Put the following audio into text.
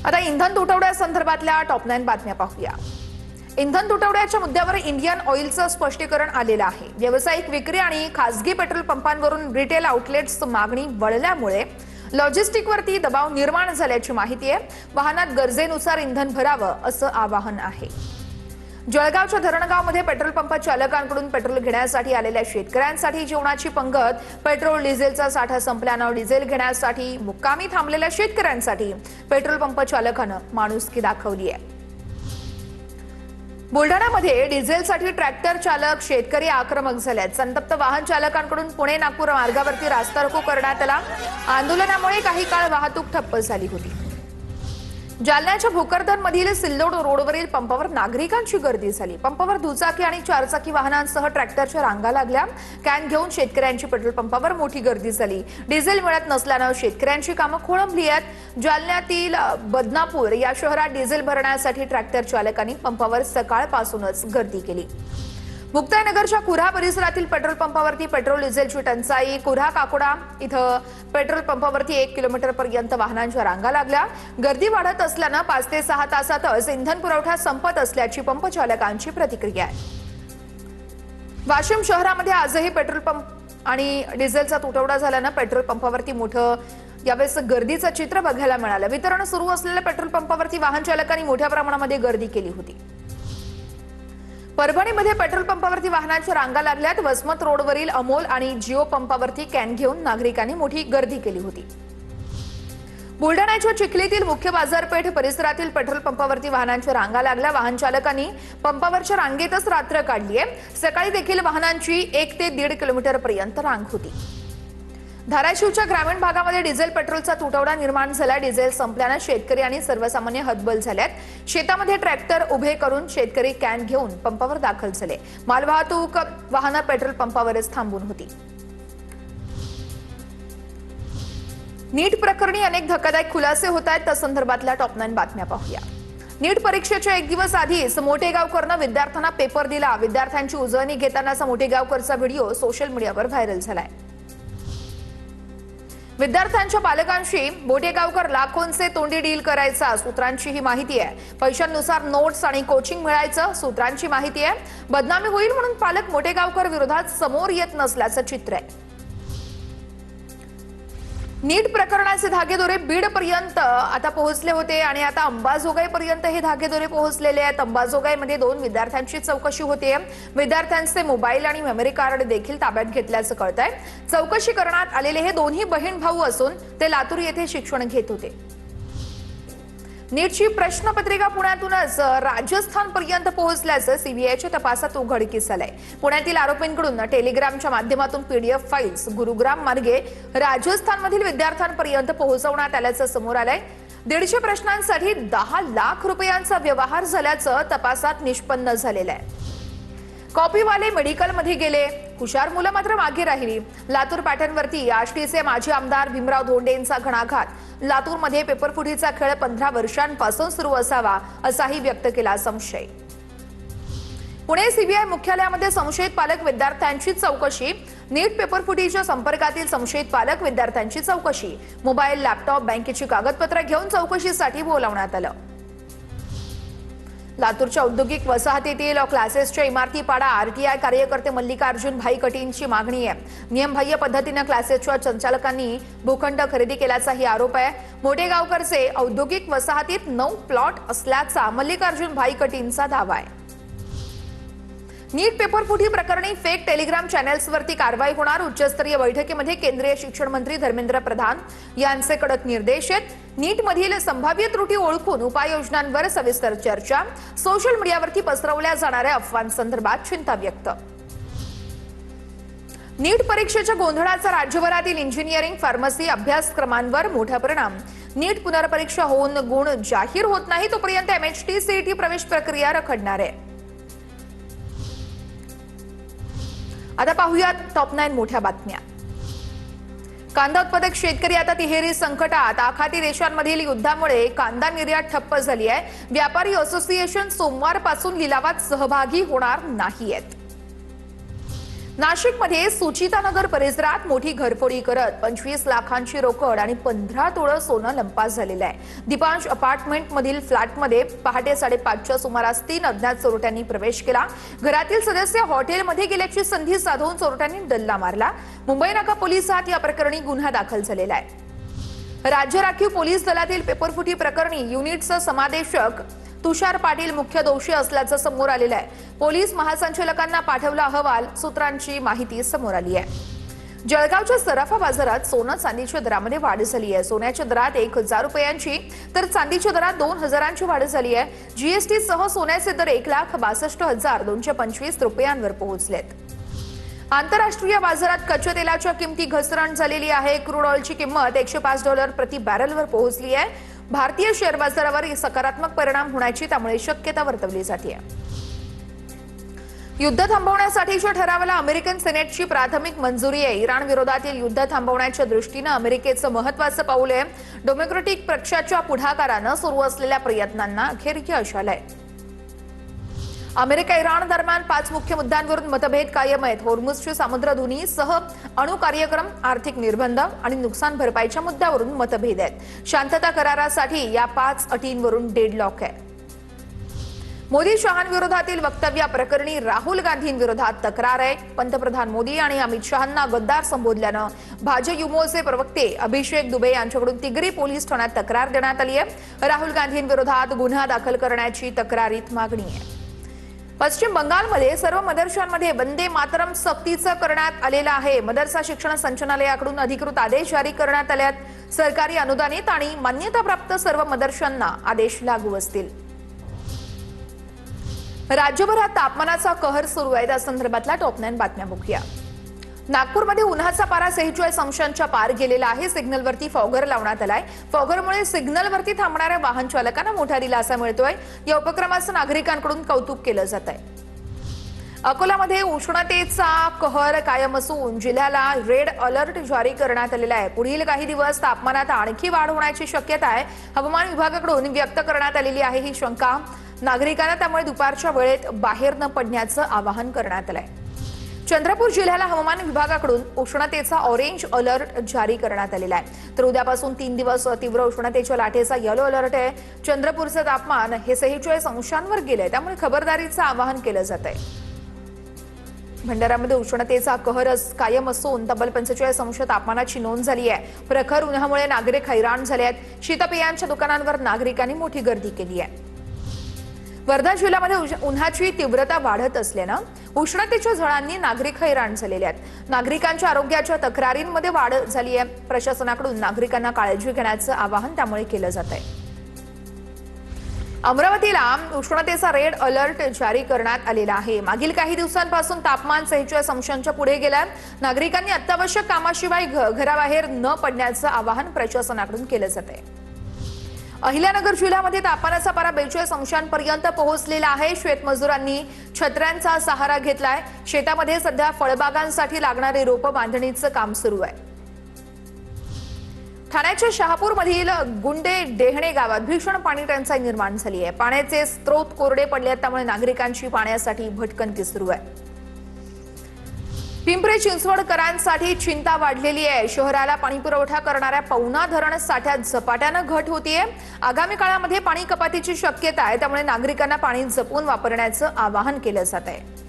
आता इंधन तुटवड्यासंदर्भातल्या टॉप 9 बातम्या पाहूया। इंधन तुटवड्याच्या मुद्द्यावर इंडियन ऑइलचं स्पष्टीकरण आलेलं आहे। व्यावसायिक विक्री आणि खासगी पेट्रोल पंपांवरून रिटेल आउटलेट्स मागणी वळल्यामुळे लॉजिस्टिकवरती दबाव निर्माण झाल्याची माहिती आहे। वाहनात गरजेनुसार इंधन भरावं असं आवाहन आहे। जळगावच्या धरणगावमध्ये पेट्रोल पंप चालकांकडून पेट्रोल घेण्यासाठी आलेल्या शेतकऱ्यांसाठी जेवणाची पंगत। पेट्रोल डिझेलचा साठा संपल्यानं डिझेल घेण्यासाठी मुक्कामी थांबलेल्या शेतकऱ्यांसाठी पेट्रोल पंप चालकानं माणुसकी दाखवली आहे। बुलढाण्यामध्ये डिझेलसाठी ट्रॅक्टर चालक शेतकरी आक्रमक झालेत। संतप्त वाहन चालकांकडून पुणे नागपूर मार्गावरती रास्ता रोको करण्यात आला। आंदोलनामुळे काही काळ वाहतूक ठप्प झाली होती। जालन्याच्या भोकरदनमधील सिल्लोड रोडवरील पंपावर नागरिकांची गर्दी झाली। पंपावर दुचाकी आणि चारचाकी वाहनांसह ट्रॅक्टरच्या रांगा लागल्या। कॅन घेऊन शेतकऱ्यांची पेट्रोल पंपावर मोठी गर्दी झाली। डिझेल मिळत नसल्यानं शेतकऱ्यांची कामं खोळंबली आहेत। जालन्यातील बदनापूर या शहरात डिझेल भरण्यासाठी ट्रॅक्टर चालकांनी पंपावर सकाळपासूनच गर्दी केली। मुक्ताईनगरच्या कुऱ्हा परिसरातील पेट्रोल पंपावरती पेट्रोल डिझेलची टंचाई। कुऱ्हा काकोडा इथं पेट्रोल पंपावरती 1 किलोमीटर पर्यंत वाहनांच्या रांगा लागल्या। गर्दी वाढत असल्यानं 5 ते 6 तासातच इंधन पुरवठा संपत असल्याची पंप चालकांची प्रतिक्रिया आहे। वाशिम शहरामध्ये आजही पेट्रोल पंप आणि डिझेलचा तुटवडा झाल्यानं पेट्रोल पंपावरती मोठं यावेळेस गर्दीचं चित्र बघायला मिळालं। वितरण सुरू असलेल्या पेट्रोल पंपावरती वाहन चालकांनी मोठ्या प्रमाणामध्ये गर्दी केली होती। परभणीमध्ये पेट्रोल पंपावरती वाहनांच्या रांगा लागल्यात। वसमत रोडवरील अमोल आणि जिओ पंपावरती कॅन घेऊन नागरिकांनी मोठी गर्दी केली होती। बुलढाण्याच्या चिखलीतील मुख्य बाजारपेठ परिसरातील पेट्रोल पंपावरती वाहनांच्या रांगा लागल्या। वाहन चालकांनी पंपावरच्या रांगेतच रात्र काढली आहे। सकाळी देखील वाहनांची 1 ते 1.5 किलोमीटर पर्यंत रांग होती। धाराशिवच्या ग्रामीण भागामध्ये डिझेल पेट्रोलचा तुटवडा निर्माण झाला। डिझेल संपल्यानं शेतकरी आणि सर्वसामान्य हतबल झालेत। शेतामध्ये ट्रॅक्टर उभे करून शेतकरी कॅन घेऊन पंपावर दाखल झाले। मालवाहतूक वाहनं पेट्रोल पंपावरच थांबून होती। नीट प्रकरणी अनेक धक्कादायक खुलासे होत आहेत। त्या संदर्भातल्या टॉप 9 बातम्या पाहूया। नीट परीक्षेच्या 1 दिवस आधीच मोठेगावकरनं विद्यार्थ्यांना पेपर दिला। विद्यार्थ्यांची उजळणी घेतानाचा मोठेगावकरचा व्हिडिओ सोशल मीडियावर व्हायरल झालाय। विद्यार्थ्यांच्या पालकांशी मोठेगावकर लाखोंचे तोंडी डील करायचा सूत्रांची ही माहिती आहे। पैशांनुसार नोट्स आणि कोचिंग मिळायचं सूत्रांची माहिती आहे। बदनामी होईल म्हणून पालक मोठेगावकर विरोधात समोर येत नसल्याचं चित्र आहे। नीट प्रकरणाचे धागेदोरे बीडपर्यंत आता पोहोचले होते आणि आता अंबाजोगाईपर्यंत हे धागेदोरे पोहोचलेले आहेत। अंबाजोगाईमध्ये 2 विद्यार्थ्यांची चौकशी होते। विद्यार्थ्यांचे मोबाईल आणि मेमरी कार्ड देखील ताब्यात घेतल्याचं कळतंय। चौकशी करण्यात आलेले हे दोन्ही बहीण भाऊ असून ते लातूर येथे शिक्षण घेत होते। नीटची प्रश्नपत्रिका पुण्यातूनच राजस्थानपर्यंत पोहोचल्याचं सीबीआयच्या तपासात उघडकीस आलंय। पुण्यातील आरोपींकडून टेलिग्रामच्या माध्यमातून पीडीएफ फाईल्स गुरुग्राम मार्गे राजस्थानमधील विद्यार्थ्यांपर्यंत पोहोचवण्यात आल्याचं समोर आलंय। 150 प्रश्नांसाठी 10 लाख रुपयांचा व्यवहार झाल्याचं तपासात निष्पन्न झालेलं आहे। कॉपीवाले मेडिकलमध्ये गेले, हुशार मुलं मात्र मागे राहिली। लातूर पॅटर्नवरती आष्टीचे माजी आमदार भीमराव धोंडेंचा घणाघात। लातूरमध्ये पेपरफुटीचा खेळ 15 वर्षांपासून सुरू असावा असाही व्यक्त केला संशय। पुणे सीबीआय मुख्यालयामध्ये संशयित पालक विद्यार्थ्यांची चौकशी। नीट पेपरफुटीच्या संपर्कातील संशयित पालक विद्यार्थ्यांची चौकशी। मोबाईल, लॅपटॉप, बँकेची कागदपत्र घेऊन चौकशीसाठी बोलावण्यात आलं। लातूरच्या औद्योगिक वसाहतीतील क्लासेसच्या इमारती पाडा। आरटीआय कार्यकर्ते मल्लिकार्जुन भाई कटींची मागणी आहे। नियमबाह्य पद्धतीने क्लासेसच्या संचालकांनी भूखंड खरेदी केल्याचाही आरोप आहे। मोठेगावकरचे औद्योगिक वसाहतीत 9 प्लॉट असल्याचा मल्लिकार्जुन भाई कटींचा दावा आहे। नीट पेपरफुटी प्रकरणी फेक टेलिग्राम चॅनेल्सवरती कारवाई होणार। उच्चस्तरीय बैठकीमध्ये केंद्रीय शिक्षण मंत्री धर्मेंद्र प्रधान यांचे कडक निर्देश आहेत। नीटमधील संभाव्य त्रुटी ओळखून उपाययोजनांवर सविस्तर चर्चा। सोशल मीडियावरती पसरवल्या जाणाऱ्या अफवांसंदर्भात चिंता व्यक्त। नीट परीक्षेच्या गोंधळाचा राज्यभरातील इंजिनिअरिंग, फार्मसी अभ्यासक्रमांवर मोठा परिणाम। नीट पुनर्परीक्षा होऊन गुण जाहीर होत नाही तोपर्यंत एमएचटी सीईटी प्रवेश प्रक्रिया रखडणार आहे। आता पाहूयात टॉप 9 मोठ्या बातम्या। कांदा उत्पादक शेतकरी आता तिहेरी संकटात। आखाती देशांमधील युद्धामुळे कांदा निर्यात ठप्प झाली आहे। व्यापारी असोसिएशन सोमवारपासून लिलावात सहभागी होणार नाहीयेत। नाशिकमध्ये सुचितानगर परिसरात मोठी घरफोडी करत 25 लाखांची रोकड आणि 15 तोळं सोनं लंपास झालेलं आहे। दीपांश अपार्टमेंट मधील फ्लॅटमध्ये पहाटे 5:30च्या सुमारास 3 अज्ञात चोरट्यांनी प्रवेश केला। घरातील सदस्य हॉटेलमध्ये गेल्याची संधी साधून चोरट्यांनी डल्ला मारला। मुंबई नाका पोलिसात या प्रकरणी गुन्हा दाखल झालेला आहे। राज्य राखीव पोलीस दलातील पेपरफुटी प्रकरणी युनिटचा समादेशक तुषार पाटील मुख्य दोषी असल्याचं समोर आलेलं आहे। पोलीस महासंचालकांना पाठवला अहवाल, सूत्रांची माहिती समोर आली आहे। जळगावच्या सराफा बाजारात सोनं चांदीच्या दरामध्ये वाढ झाली आहे। सोन्याच्या दरात 1000 रुपयांची तर चांदीच्या दरात 2000ची वाढ झाली आहे। जीएसटी सह सोन्याचे दर 1,62,225 रुपयांवर पोहोचलेत। आंतरराष्ट्रीय बाजारात कच्च्या तेलाच्या किमती घसरण झालेली आहे। क्रूड ऑइलची किंमत $105 प्रति बॅरलवर पोहोचली आहे। भारतीय शेअर बाजारावर सकारात्मक परिणाम होण्याची त्यामुळे शक्यता वर्तवली जाते। युद्ध थांबवण्यासाठीच्या ठरावाला अमेरिकन सेनेटची प्राथमिक मंजुरी आहे। इराण विरोधातील युद्ध थांबवण्याच्या दृष्टीने अमेरिकेचं महत्त्वाचं पाऊल आहे। डेमोक्रॅटिक पक्षाच्या पुढाकाराने सुरू असलेल्या प्रयत्नांना अखेर यश आलंय। अमेरिका इराण दरम्यान 5 मुख्य मुद्द्यांवरून मतभेद कायम आहेत। होर्मुझची सामुद्रधुनी सह अणु कार्यक्रम, आर्थिक निर्बंध आणि नुकसान भरपाईच्या मुद्द्यावरून मतभेद आहेत। शांतता करारासाठी या 5 अटींवरून डेडलॉक आहे। मोदी शहांविरोधातील वक्तव्याप्रकरणी राहुल गांधींविरोधात तक्रार आहे। पंतप्रधान मोदी आणि अमित शहांना गद्दार संबोधल्यानं भाजयुमोचे प्रवक्ते अभिषेक दुबे यांच्याकडून तिगरी पोलीस ठाण्यात तक्रार देण्यात आली आहे। राहुल गांधींविरोधात गुन्हा दाखल करण्याची तक्रारीत मागणी आहे। पश्चिम बंगालमध्ये सर्व मदरशांमध्ये वंदे मातरम सक्तीचं करण्यात आलेलं आहे। मदरसा शिक्षण संचालनालयाकडून अधिकृत आदेश जारी करण्यात आले आहेत। सरकारी अनुदानित आणि मान्यताप्राप्त सर्व मदरशांना आदेश लागू असतील। राज्यभरात तापमानाचा कहर सुरू आहे। त्या संदर्भातल्या टॉप 9 बातम्या बघूया। नागपूरमध्ये उन्हाचा पारा 46 पार गेलेला आहे। सिग्नलवरती फॉगर लावण्यात आलाय। फॉगरमुळे सिग्नलवरती थांबणाऱ्या वाहन चालकांना मोठा दिलासा मिळतोय। या उपक्रमाचं नागरिकांकडून कौतुक केलं जात आहे। अकोलामध्ये उष्णतेचा कहर कायम असून जिल्ह्याला रेड अलर्ट जारी करण्यात आलेला आहे। पुढील काही दिवस तापमानात आणखी वाढ होण्याची शक्यता आहे। हवामान विभागाकडून व्यक्त करण्यात आलेली आहे ही शंका। नागरिकांना त्यामुळे दुपारच्या वेळेत बाहेर न पडण्याचं आवाहन करण्यात आलंय। चंद्रपूर जिल्ह्याला हवामान विभागाकडून उष्णतेचा ऑरेंज अलर्ट जारी करण्यात आलेला आहे। तर उद्यापासून 3 दिवस तीव्र उष्णतेच्या लाटेचा येलो अलर्ट आहे। चंद्रपूरचं तापमान हे 46 अंशांवर गेलंय, त्यामुळे खबरदारीचं आवाहन केलं जात आहे। भंडारामध्ये उष्णतेचा कहर कायम असून तब्बल 45 अंश तापमानाची नोंद झाली आहे। प्रखर उन्हामुळे नागरिक हैराण झाले आहेत। शीतपेयांच्या दुकानांवर नागरिकांनी मोठी गर्दी केली आहे। वर्धा जिल्ह्यामध्ये उन्हाची तीव्रता वाढत असल्यानं उष्णतेच्या झळांनी नागरिक हैराण झालेले आहेत। नागरिकांच्या आरोग्याच्या तक्रारींमध्ये वाढ झाली आहे। प्रशासनाकडून नागरिकांना काळजी घेण्याचं आवाहन त्यामुळे केलं जात आहे। अमरावतीला उष्णतेचा रेड अलर्ट जारी करण्यात आलेला आहे। मागील काही दिवसांपासून तापमान 46 अंशांच्या पुढे गेल्यानं नागरिकांनी अत्यावश्यक कामाशिवाय घराबाहेर न पडण्याचं आवाहन प्रशासनाकडून केलं जात आहे। अहिल्यानगर जिल्ह्यामध्ये तापमानाचा पारा 42 अंशांपर्यंत पोहोचलेला आहे। शेतमजुरांनी छत्र्यांचा सहारा घेतलाय। शेतामध्ये सध्या फळबागांसाठी लागणारे रोपं बांधणीचं काम सुरू आहे। ठाण्याच्या शहापूरमधील गुंडे डेहणे गावात भीषण पाणी टंचाई निर्माण झाली आहे। पाण्याचे स्त्रोत कोरडे पडले आहेत, त्यामुळे नागरिकांची पाण्यासाठी भटकंती सुरू आहे। पिंपरी चिंचवडकरांसाठी चिंता वाढलेली आहे। शहराला पाणीपुरवठा करणाऱ्या पवना धरण साठ्यात झपाट्यानं घट होतीये। आगामी काळामध्ये पाणी कपातीची शक्यता आहे, त्यामुळे नागरिकांना पाणी जपून वापरण्याचं आवाहन केलं जात आहे।